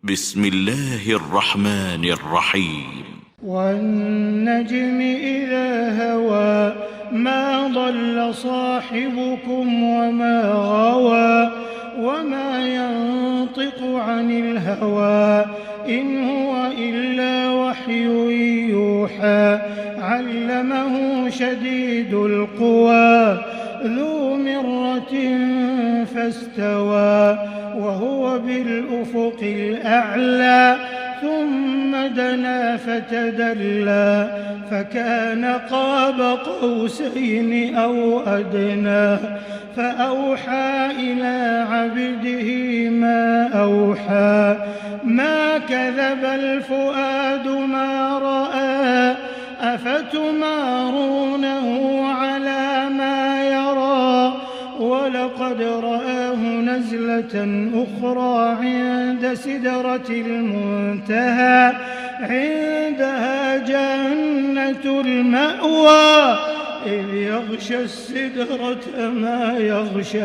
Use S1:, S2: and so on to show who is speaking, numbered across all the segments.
S1: بسم الله الرحمن الرحيم.
S2: والنجم إذا هوى ما ضل صاحبكم وما غوى وما ينطق عن الهوى إن هو إلا وحي يوحى علمه شديد القوى ذو مرة فاستوى وهو بالأفق الأعلى ثم دنا فتدلى فكان قاب قوسين أو أدنى فأوحى إلى عبده ما أوحى ما كذب الفؤاد ما رأى أفتمارونه على ما يرى ولقد رآه نزلة أخرى عند سدرة المنتهى عندها جنة المأوى إذ يغشى السدرة ما يغشى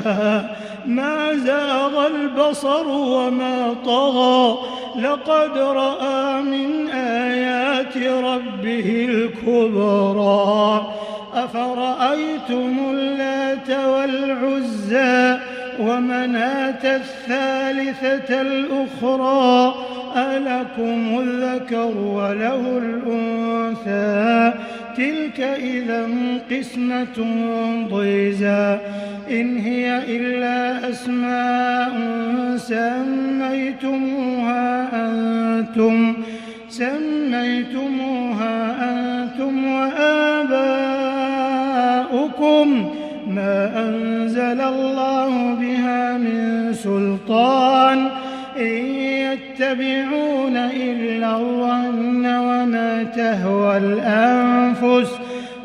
S2: ما زاغ البصر وما طغى لقد رأى من آيات ربه الكبرى أفرأيتم اللات والعزى ومناة الثالثة الأخرى ألكم الذكر وله الأنثى تلك إذا قسمة ضيزى إن هي إلا أسماء سميتموها أنتم وآباؤكم ما أنزل الله بها من سلطان إن يتبعون إلا الظن وما تهوى الأنفس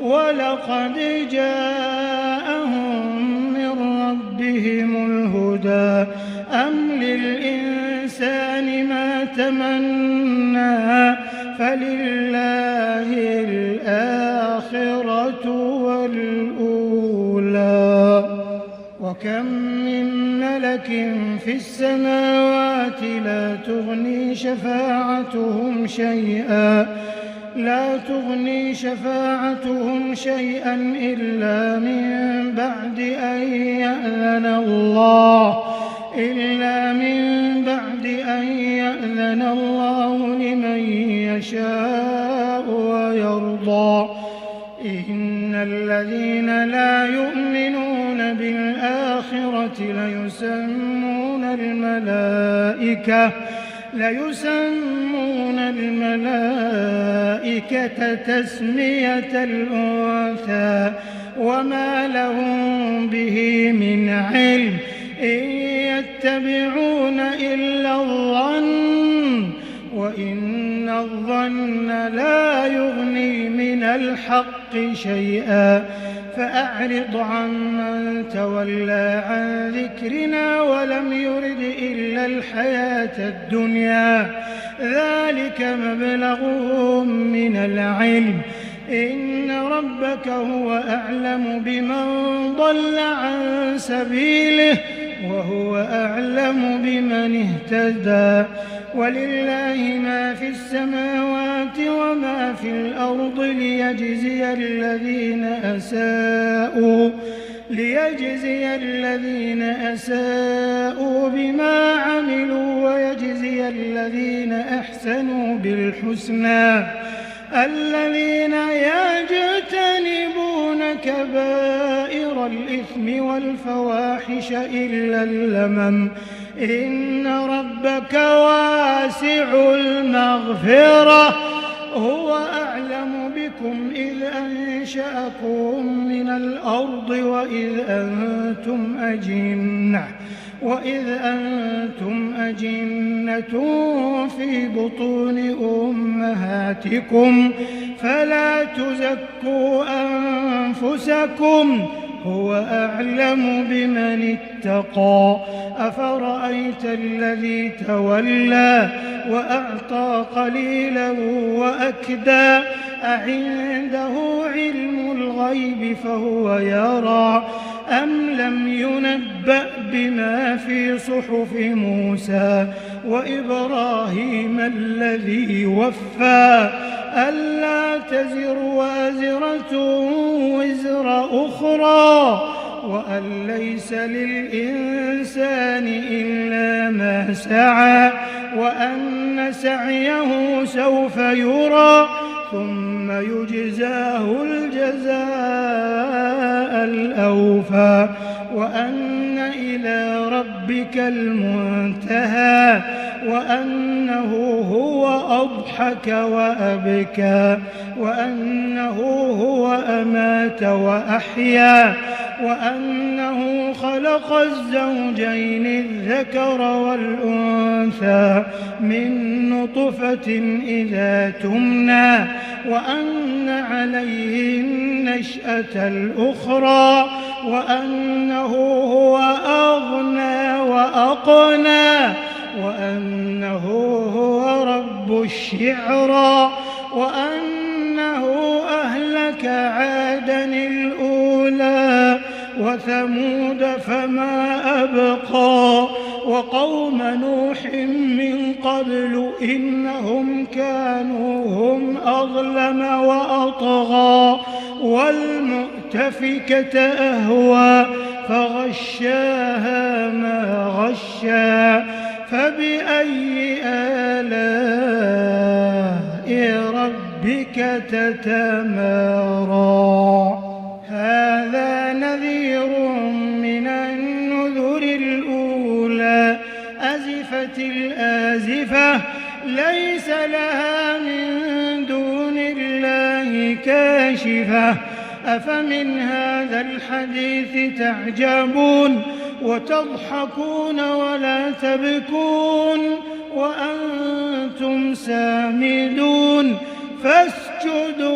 S2: ولقد جاءهم من ربهم الهدى أم للإنسان ما تمنى فلله الآخرة والأولى وكم من ملك في السماوات لا تغني شفاعتهم شيئا إلا من بعد أن يأذن الله لمن يشاء ويرضى إن الذين لا يؤمنون بالآخرة ليسمون الملائكة تسمية الأنثى وما لهم به من علم إن يتبعون إلا الظن وإن الظن لا يغني من الحق شيئا فأعرض عمن تولى عن ذكرنا ولم يرد إلا الحياة الدنيا ذلك مبلغهم من العلم إن ربك هو أعلم بمن ضل عن سبيله وهو أعلم بمن اهتدى ولله ما في السماوات وما في الأرض ليجزي الذين أساءوا بما عملوا ويجزي الذين أحسنوا بالحسنى الذين يجتنبون كبائر الإثم والفواحش إلا اللمم إن ربك واسع المغفرة هو أعلم بكم إذ أنشأكم من الأرض وإذ أنتم أجنة في بطون أمهاتكم فلا تزكوا أنفسكم هو أعلم بمن اتقى أفرأيت الذي تولى وأعطى قليلا وأكدى أعنده علم الغيب فهو يرى أم لم ينبأ بما في صحف موسى وإبراهيم الذي وفى ألا تزر وازرة وزر أخرى وأن ليس للإنسان إلا ما سعى وأن سعيه سوف يرى ثم يجزاه الجزاء الأوفى وأن إلى ربك المنتهى وأنه هو أضحك وأبكى وأنه هو أمات وأحيا وأنه خلق الزوجين الذكر والأنثى من نطفة إذا تمنى وأن عليه النشأة الأخرى وأنه هو أغنى وأقنى وأنه هو رب الشعرى وأنه أهلك عادا الأولى وثمود فما أبقى وقوم نوح من قبل إنهم كانوا هم أظلم وأطغى والمؤتفكة أهوى فغشاها ما غشا فبأي آلاء ربك تتمارى هذا نذير من النذر الأولى أزفت الآزفة ليس لها من دون الله كاشفة أفمن هذا الحديث تعجبون وتضحكون ولا تبكون وأنتم سامدون فاسجدوا